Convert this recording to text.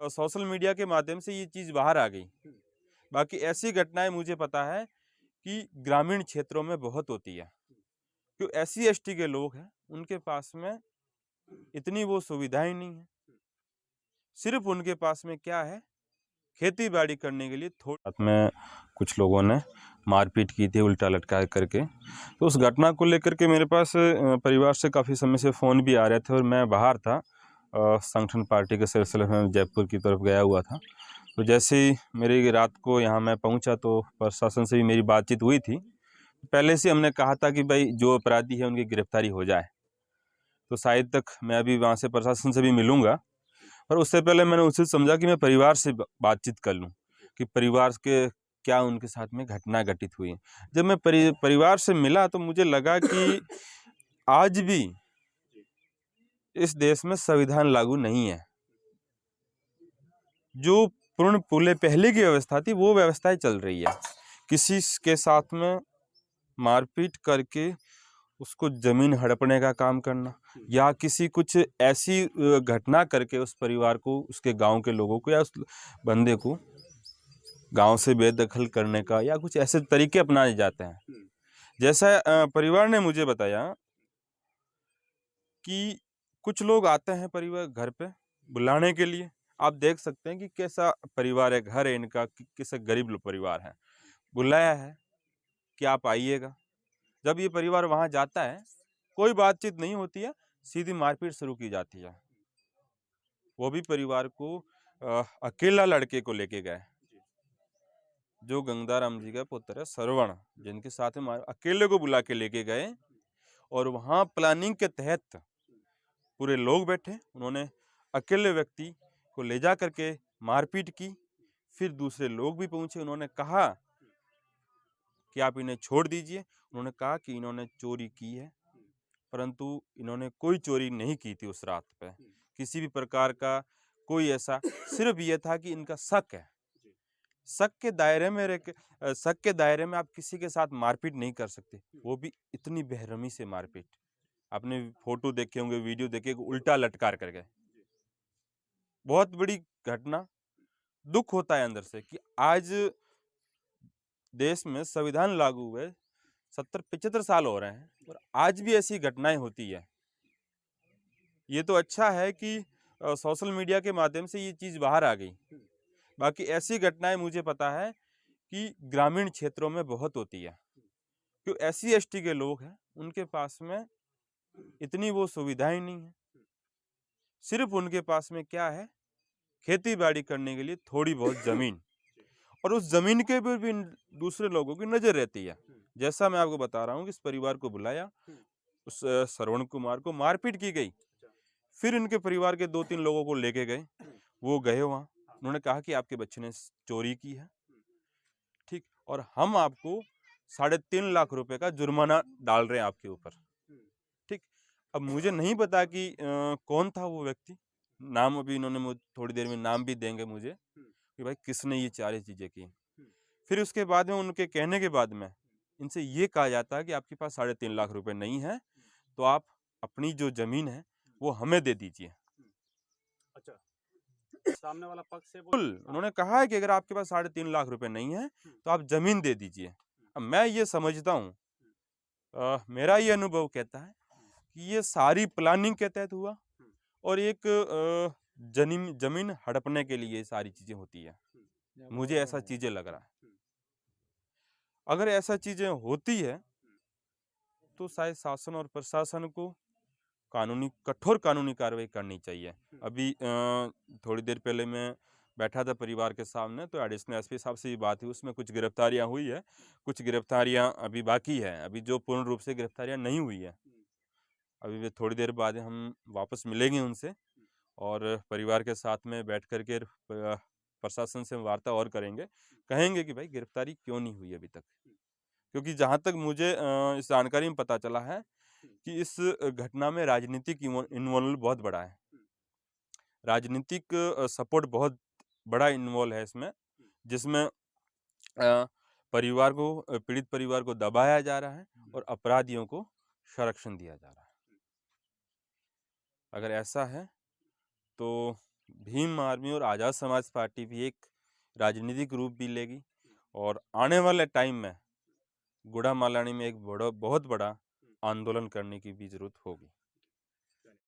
Social media के माध्यम से ये चीज़ बाहर आ गई। बाकी ऐसी घटनाएँ मुझे पता है कि ग्रामीण क्षेत्रों में बहुत होती है। जो SC-ST के लोग हैं, उनके पास में इतनी वो सुविधाएँ नहीं है। सिर्फ़ उनके पास में क्या है, खेती-बाड़ी करने के लिए रात में कुछ लोगों ने मारपीट की थी उल्टा लटका करके। तो उस घटना को लेकर के मेरे पास परिवार से काफ़ी समय से फ़ोन भी आ रहे थे और मैं बाहर था, संगठन पार्टी के सिलसिले में जयपुर की तरफ गया हुआ था। तो जैसे ही मेरी रात को यहाँ मैं पहुँचा तो प्रशासन से भी मेरी बातचीत हुई थी। पहले से हमने कहा था कि भाई जो अपराधी है उनकी गिरफ्तारी हो जाए। तो शायद तक मैं अभी वहाँ से प्रशासन से भी मिलूँगा। पर उससे पहले मैंने उनसे समझा कि मैं परिवार से बातचीत कर लूँ कि परिवार के क्या उनके साथ में घटना घटित हुई है। जब मैं परिवार से मिला तो मुझे लगा कि आज भी इस देश में संविधान लागू नहीं है। जो पूर्ण पहले की व्यवस्था थी वो व्यवस्थाएं चल रही है। किसी के साथ में मारपीट करके उसको जमीन हड़पने का काम करना या किसी कुछ ऐसी घटना करके उस परिवार को, उसके गांव के लोगों को या उस बंदे को गांव से बेदखल करने का या कुछ ऐसे तरीके अपनाए जाते हैं। जैसा परिवार ने मुझे बताया कि कुछ लोग आते हैं परिवार घर पे बुलाने के लिए। आप देख सकते हैं कि कैसा परिवार है, घर है इनका, कैसे गरीब परिवार है। बुलाया है कि आप आइएगा। जब ये परिवार वहां जाता है, कोई बातचीत नहीं होती है, सीधी मारपीट शुरू की जाती है। वो भी परिवार को अकेला लड़के को लेके गए, जो गंगाराम जी का पुत्र है श्रवण, जिनके साथ में अकेले को बुला के लेके गए और वहां प्लानिंग के तहत पूरे लोग बैठे, उन्होंने अकेले व्यक्ति को ले जा करके मारपीट की। फिर दूसरे लोग भी पहुंचे, उन्होंने कहा कि आप इन्हें छोड़ दीजिए। उन्होंने कहा कि इन्होंने चोरी की है, परंतु इन्होंने कोई चोरी नहीं की थी उस रात पे, किसी भी प्रकार का कोई ऐसा, सिर्फ ये था कि इनका शक है। शक के दायरे में आप किसी के साथ मारपीट नहीं कर सकते, वो भी इतनी बेरहमी से मारपीट। आपने फोटो देखे होंगे, वीडियो देखे, उल्टा लटकार कर गए। बहुत बड़ी घटना। दुख होता है अंदर से कि आज देश में संविधान लागू हुए 70-75 साल हो रहे हैं और आज भी ऐसी घटनाएं होती है। ये तो अच्छा है कि सोशल मीडिया के माध्यम से ये चीज बाहर आ गई। बाकी ऐसी घटनाएं मुझे पता है कि ग्रामीण क्षेत्रों में बहुत होती है। जो SC-ST के लोग हैं, उनके पास में इतनी वो सुविधाएं नहीं है। सिर्फ उनके पास में क्या है, खेती बाड़ी करने के लिए थोड़ी बहुत जमीन, और उस जमीन के ऊपर भी दूसरे लोगों की नजर रहती है। जैसा मैं आपको बता रहा हूँ कि इस परिवार को बुलाया, उस श्रवण कुमार को मारपीट की गई। फिर इनके परिवार के 2-3 लोगों को लेके गए, वो गए वहां, उन्होंने कहा कि आपके बच्चे ने चोरी की है, ठीक, और हम आपको 3.5 लाख रुपए का जुर्माना डाल रहे हैं आपके ऊपर, ठीक। अब मुझे नहीं पता कि कौन था वो व्यक्ति। नाम अभी इन्होंने थोड़ी देर में नाम भी देंगे मुझे कि भाई किसने ये सारी चीजें की। फिर उसके बाद में उनके कहने के बाद में इनसे ये कहा जाता है कि आपके पास 3.5 लाख रुपए नहीं है, तो आप अपनी जो जमीन है वो हमें दे दीजिए। अच्छा, सामने वाला पक्ष से उन्होंने कहा है कि अगर आपके पास 3.5 लाख रुपए नहीं है तो आप जमीन दे दीजिए। अब मैं ये समझता हूँ, मेरा ये अनुभव कहता है कि ये सारी प्लानिंग के तहत हुआ और एक जमीन हड़पने के लिए सारी चीजें होती है। मुझे ऐसा चीजें लग रहा है। अगर ऐसा चीजें होती है तो शायद शासन और प्रशासन को कठोर कानूनी कार्रवाई करनी चाहिए। अभी थोड़ी देर पहले मैं बैठा था परिवार के सामने, तो एडिशनल SP साहब से ये बात हुई, उसमें कुछ गिरफ्तारियां हुई है, कुछ गिरफ्तारियां अभी बाकी है, अभी जो पूर्ण रूप से गिरफ्तारियां नहीं हुई है। अभी थोड़ी देर बाद हम वापस मिलेंगे उनसे और परिवार के साथ में बैठ करके प्रशासन से वार्ता और करेंगे, कहेंगे कि भाई गिरफ्तारी क्यों नहीं हुई अभी तक। क्योंकि जहां तक मुझे इस जानकारी में पता चला है कि इस घटना में राजनीतिक इन्वॉल्व बहुत बड़ा है। राजनीतिक सपोर्ट बहुत बड़ा इन्वॉल्व है इसमें, जिसमें परिवार को, पीड़ित परिवार को दबाया जा रहा है और अपराधियों को संरक्षण दिया जा रहा है। अगर ऐसा है तो भीम आर्मी और आज़ाद समाज पार्टी भी एक राजनीतिक रूप भी लेगी और आने वाले टाइम में गुड़ा मालानी में एक बहुत बड़ा आंदोलन करने की भी जरूरत होगी।